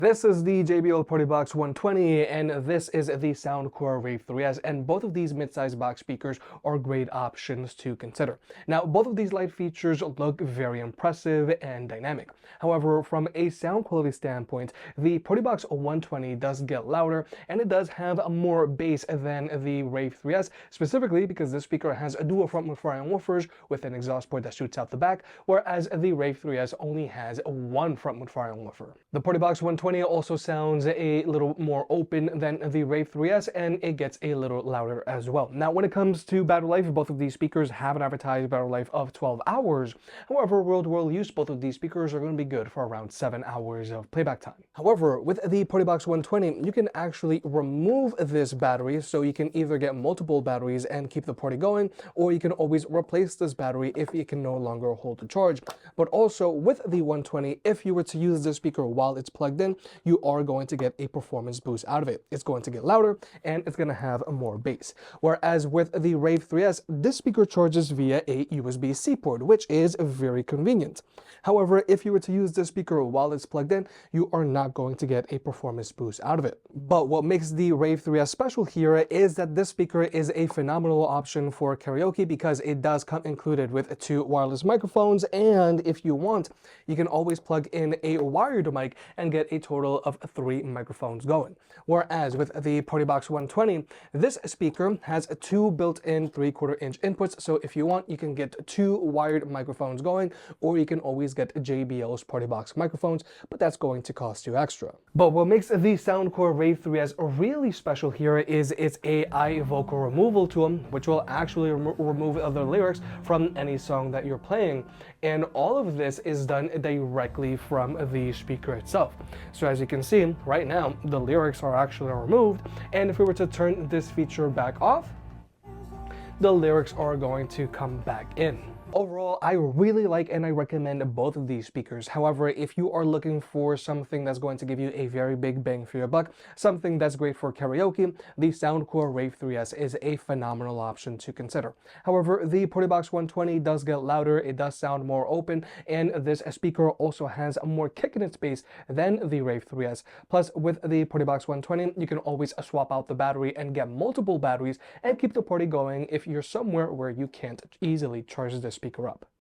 This is the JBL Partybox 120, and this is the Soundcore Rave 3S, and both of these mid-size box speakers are great options to consider. Now, both of these light features look very impressive and dynamic. However, from a sound quality standpoint, the Partybox 120 does get louder, and it does have more bass than the Rave 3S, specifically because this speaker has a dual front amplifier and woofers with an exhaust port that shoots out the back, whereas the Rave 3S only has one front amplifier and woofer. The Partybox 120 also sounds a little more open than the Rave 3S, and it gets a little louder as well. Now, when it comes to battery life, both of these speakers have an advertised battery life of 12 hours. However, real-world use, both of these speakers are going to be good for around 7 hours of playback time. However, with the Partybox 120, you can actually remove this battery, so you can either get multiple batteries and keep the party going, or you can always replace this battery if it can no longer hold the charge. But also, with the 120, if you were to use this speaker while it's plugged in, you are going to get a performance boost out of it. It's going to get louder and it's going to have more bass. Whereas with the Rave 3S, this speaker charges via a USB-C port, which is very convenient. However, if you were to use this speaker while it's plugged in, you are not going to get a performance boost out of it. But what makes the Rave 3S special here is that this speaker is a phenomenal option for karaoke because it does come included with 2 wireless microphones, and if you want, you can always plug in a wired mic and get a total of 3 microphones going. Whereas with the Partybox 120, this speaker has 2 built-in 3/4 inch inputs, so if you want, you can get 2 wired microphones going, or you can always get JBL's Partybox microphones, but that's going to cost you extra. But what makes the Soundcore Rave 3S really special here is its AI vocal removal tool, which will actually remove the lyrics from any song that you're playing. And all of this is done directly from the speaker itself. So as you can see, right now, the lyrics are actually removed, and if we were to turn this feature back off, the lyrics are going to come back in. Overall, I really like and I recommend both of these speakers. However, if you are looking for something that's going to give you a very big bang for your buck, something that's great for karaoke, the Soundcore Rave 3S is a phenomenal option to consider. However, the Partybox 120 does get louder, it does sound more open, and this speaker also has more kick in its bass than the Rave 3S. Plus, with the Partybox 120, you can always swap out the battery and get multiple batteries and keep the party going if you're somewhere where you can't easily charge this speaker up.